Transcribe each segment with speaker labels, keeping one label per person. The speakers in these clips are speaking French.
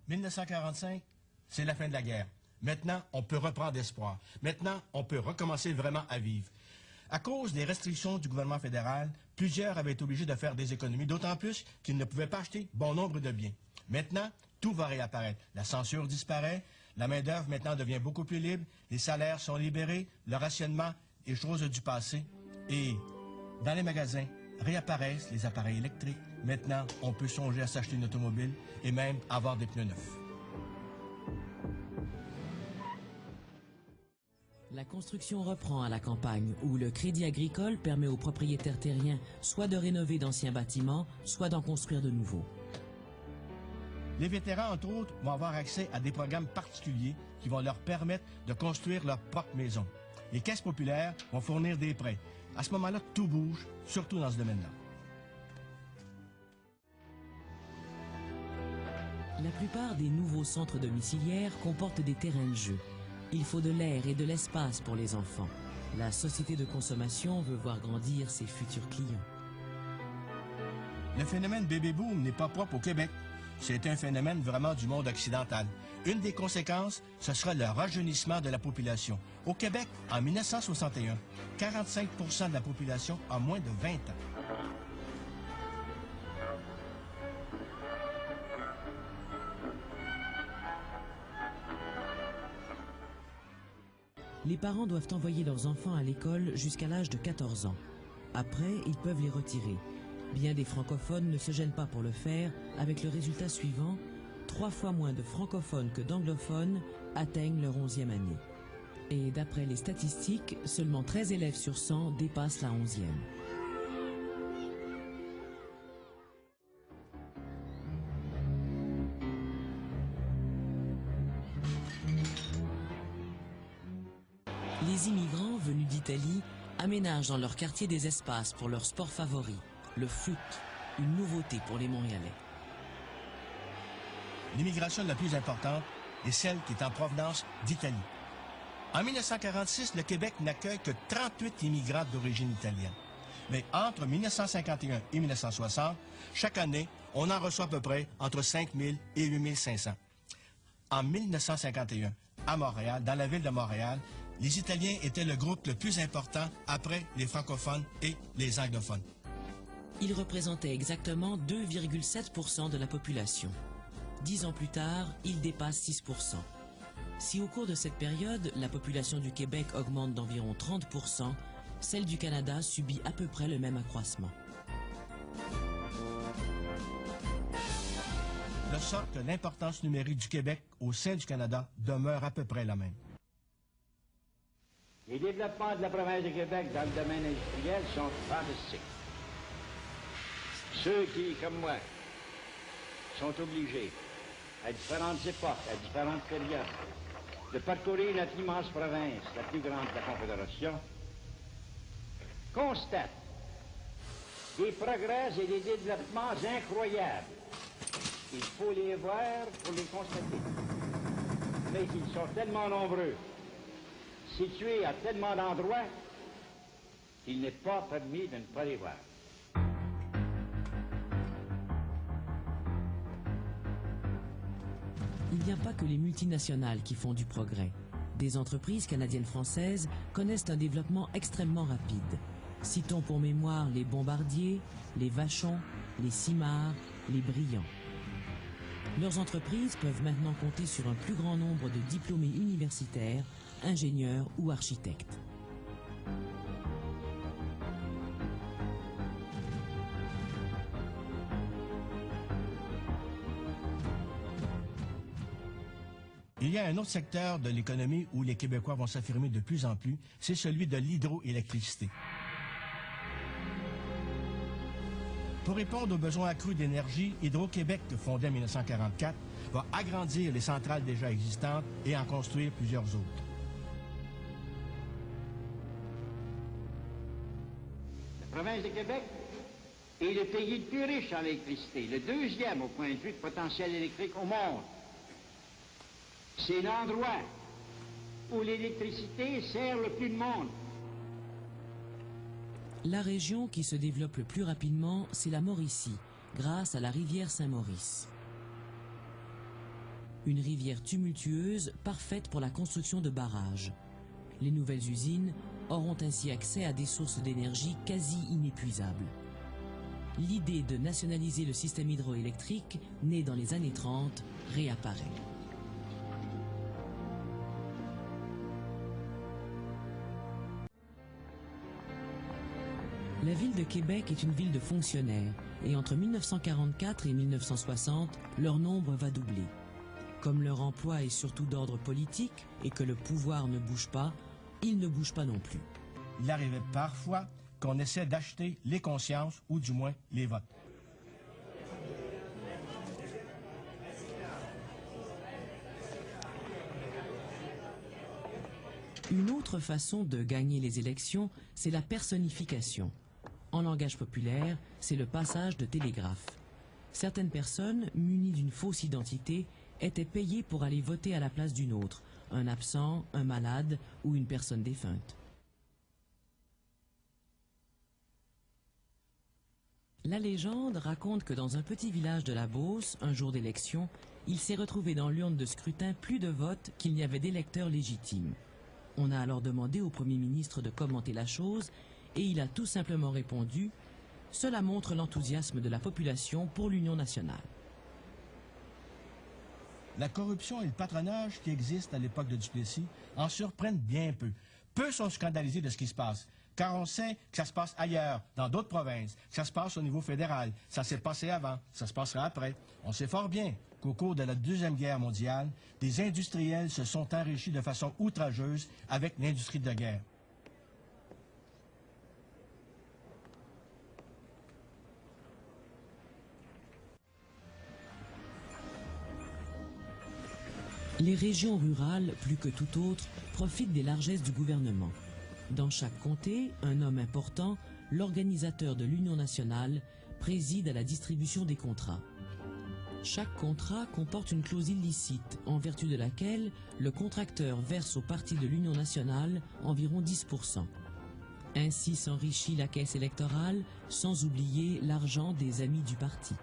Speaker 1: 1945, c'est la fin de la guerre. Maintenant, on peut reprendre espoir. Maintenant, on peut recommencer vraiment à vivre. À cause des restrictions du gouvernement fédéral, plusieurs avaient été obligés de faire des économies, d'autant plus qu'ils ne pouvaient pas acheter bon nombre de biens. Maintenant, tout va réapparaître. La censure disparaît, la main-d'œuvre maintenant devient beaucoup plus libre, les salaires sont libérés, le rationnement est chose du passé. Et dans les magasins, réapparaissent les appareils électriques. Maintenant, on peut songer à s'acheter une automobile et même avoir des pneus neufs.
Speaker 2: La construction reprend à la campagne, où le Crédit agricole permet aux propriétaires terriens soit de rénover d'anciens bâtiments, soit d'en construire de nouveaux.
Speaker 1: Les vétérans, entre autres, vont avoir accès à des programmes particuliers qui vont leur permettre de construire leur propre maison. Les caisses populaires vont fournir des prêts. À ce moment-là, tout bouge, surtout dans ce domaine-là.
Speaker 2: La plupart des nouveaux centres domiciliaires comportent des terrains de jeu. Il faut de l'air et de l'espace pour les enfants. La société de consommation veut voir grandir ses futurs clients.
Speaker 1: Le phénomène bébé-boom n'est pas propre au Québec. C'est un phénomène vraiment du monde occidental. Une des conséquences, ce sera le rajeunissement de la population. Au Québec, en 1961, 45% de la population a moins de 20 ans.
Speaker 2: Les parents doivent envoyer leurs enfants à l'école jusqu'à l'âge de 14 ans. Après, ils peuvent les retirer. Bien des francophones ne se gênent pas pour le faire, avec le résultat suivant, 3 fois moins de francophones que d'anglophones atteignent leur 11e année. Et d'après les statistiques, seulement 13 élèves sur 100 dépassent la 11e. Les immigrants venus d'Italie aménagent dans leur quartier des espaces pour leur sport favori, le foot, une nouveauté pour les Montréalais.
Speaker 1: L'immigration la plus importante est celle qui est en provenance d'Italie. En 1946, le Québec n'accueille que 38 immigrants d'origine italienne. Mais entre 1951 et 1960, chaque année, on en reçoit à peu près entre 5 000 et 8 500. En 1951, à Montréal, dans la ville de Montréal, les Italiens étaient le groupe le plus important après les francophones et les anglophones.
Speaker 2: Ils représentaient exactement 2,7% de la population. 10 ans plus tard, ils dépassent 6%. Si au cours de cette période, la population du Québec augmente d'environ 30%, celle du Canada subit à peu près le même accroissement.
Speaker 1: De sorte que l'importance numérique du Québec au sein du Canada demeure à peu près la même.
Speaker 3: Les développements de la province de Québec dans le domaine industriel sont fantastiques. Ceux qui, comme moi, sont obligés, à différentes époques, à différentes périodes, de parcourir notre immense province, la plus grande de la Confédération, constatent des progrès et des développements incroyables. Il faut les voir pour les constater. Mais ils sont tellement nombreux, situés à tellement d'endroits, qu'il n'est pas permis de ne pas les voir.
Speaker 2: Il n'y a pas que les multinationales qui font du progrès. Des entreprises canadiennes-françaises connaissent un développement extrêmement rapide. Citons pour mémoire les Bombardier, les Vachon, les Simard, les Briand. Leurs entreprises peuvent maintenant compter sur un plus grand nombre de diplômés universitaires, ingénieurs ou architectes.
Speaker 1: Il y a un autre secteur de l'économie où les Québécois vont s'affirmer de plus en plus, c'est celui de l'hydroélectricité. Pour répondre aux besoins accrus d'énergie, Hydro-Québec, fondé en 1944, va agrandir les centrales déjà existantes et en construire plusieurs autres.
Speaker 3: La province de Québec est le pays le plus riche en électricité, le deuxième au point de vue de potentiel électrique au monde. C'est l'endroit où l'électricité sert le plus de monde.
Speaker 2: La région qui se développe le plus rapidement, c'est la Mauricie, grâce à la rivière Saint-Maurice. Une rivière tumultueuse, parfaite pour la construction de barrages. Les nouvelles usines auront ainsi accès à des sources d'énergie quasi inépuisables. L'idée de nationaliser le système hydroélectrique, née dans les années 30, réapparaît. La ville de Québec est une ville de fonctionnaires et entre 1944 et 1960, leur nombre va doubler. Comme leur emploi est surtout d'ordre politique et que le pouvoir ne bouge pas, ils ne bougent pas non plus.
Speaker 1: Il arrivait parfois qu'on essaie d'acheter les consciences ou du moins les votes.
Speaker 2: Une autre façon de gagner les élections, c'est la personnification. En langage populaire, c'est le passage de télégraphe. Certaines personnes, munies d'une fausse identité, étaient payées pour aller voter à la place d'une autre, un absent, un malade ou une personne défunte. La légende raconte que dans un petit village de la Beauce, un jour d'élection, il s'est retrouvé dans l'urne de scrutin plus de votes qu'il n'y avait d'électeurs légitimes. On a alors demandé au Premier ministre de commenter la chose et il a tout simplement répondu « Cela montre l'enthousiasme de la population pour l'Union nationale ».
Speaker 1: La corruption et le patronage qui existent à l'époque de Duplessis en surprennent bien peu. Peu sont scandalisés de ce qui se passe, car on sait que ça se passe ailleurs, dans d'autres provinces, que ça se passe au niveau fédéral, ça s'est passé avant, ça se passera après. On sait fort bien qu'au cours de la Deuxième Guerre mondiale, des industriels se sont enrichis de façon outrageuse avec l'industrie de guerre.
Speaker 2: Les régions rurales, plus que tout autre, profitent des largesses du gouvernement. Dans chaque comté, un homme important, l'organisateur de l'Union nationale, préside à la distribution des contrats. Chaque contrat comporte une clause illicite, en vertu de laquelle le contracteur verse au parti de l'Union nationale environ 10%. Ainsi s'enrichit la caisse électorale, sans oublier l'argent des amis du parti.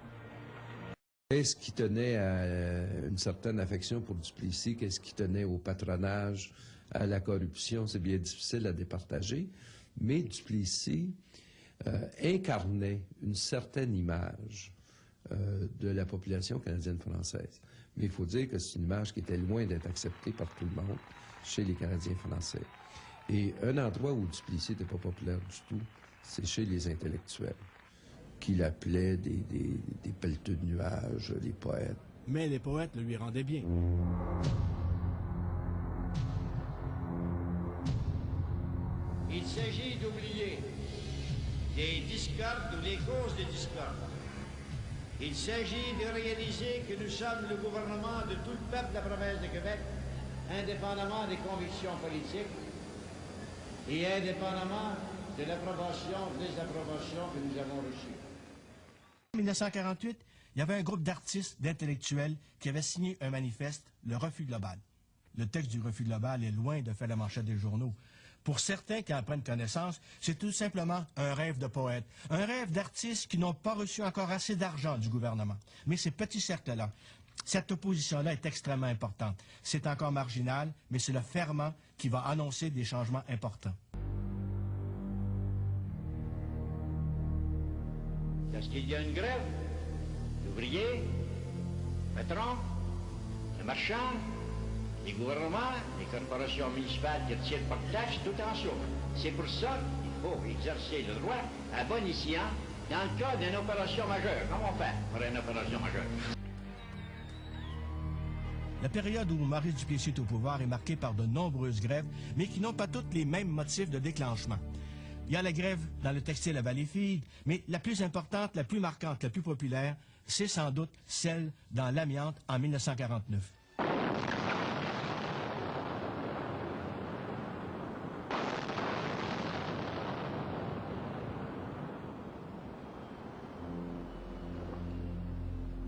Speaker 4: Qu'est-ce qui tenait à une certaine affection pour Duplessis? Qu'est-ce qui tenait au patronage, à la corruption? C'est bien difficile à départager, mais Duplessis incarnait une certaine image de la population canadienne-française. Mais il faut dire que c'est une image qui était loin d'être acceptée par tout le monde chez les Canadiens français. Et un endroit où Duplessis n'était pas populaire du tout, c'est chez les intellectuels, qu'il appelait des pelleteux de nuages, les poètes.
Speaker 1: Mais les poètes le lui rendaient bien.
Speaker 3: Il s'agit d'oublier des discordes ou les causes des discordes. Il s'agit de réaliser que nous sommes le gouvernement de tout le peuple de la province de Québec, indépendamment des convictions politiques et indépendamment de l'approbation ou désapprobation que nous avons reçue.
Speaker 1: En 1948, il y avait un groupe d'artistes, d'intellectuels qui avaient signé un manifeste, le refus global. Le texte du refus global est loin de faire la manchette des journaux. Pour certains qui en prennent connaissance, c'est tout simplement un rêve de poète, un rêve d'artistes qui n'ont pas reçu encore assez d'argent du gouvernement. Mais ces petits cercles-là, cette opposition-là est extrêmement importante. C'est encore marginal, mais c'est le ferment qui va annoncer des changements importants.
Speaker 3: Lorsqu'il y a une grève, l'ouvrier, le patron, le marchand, les gouvernements, les corporations municipales qui retiennent pas de taxes, tout en souffre. C'est pour ça qu'il faut exercer le droit à bon escient dans le cas d'une opération majeure. Comment on fait pour une opération majeure?
Speaker 1: La période où Maurice Duplessis est au pouvoir est marquée par de nombreuses grèves, mais qui n'ont pas toutes les mêmes motifs de déclenchement. Il y a la grève dans le textile à Valleyfield, mais la plus importante, la plus marquante, la plus populaire, c'est sans doute celle dans l'amiante en 1949.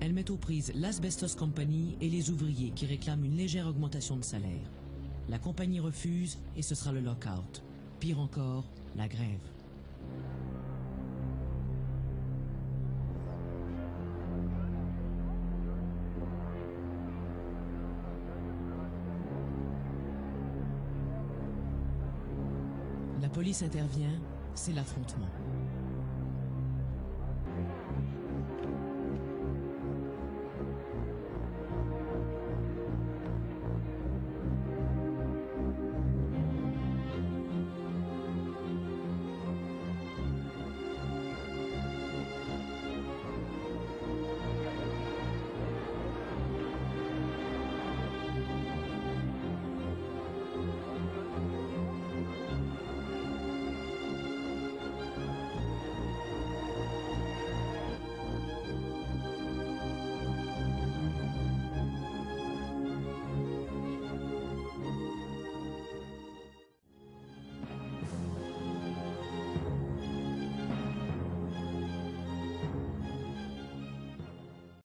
Speaker 2: Elle met aux prises l'Asbestos Company et les ouvriers qui réclament une légère augmentation de salaire. La compagnie refuse et ce sera le lock-out. Pire encore, la grève. police intervient, c'est l'affrontement.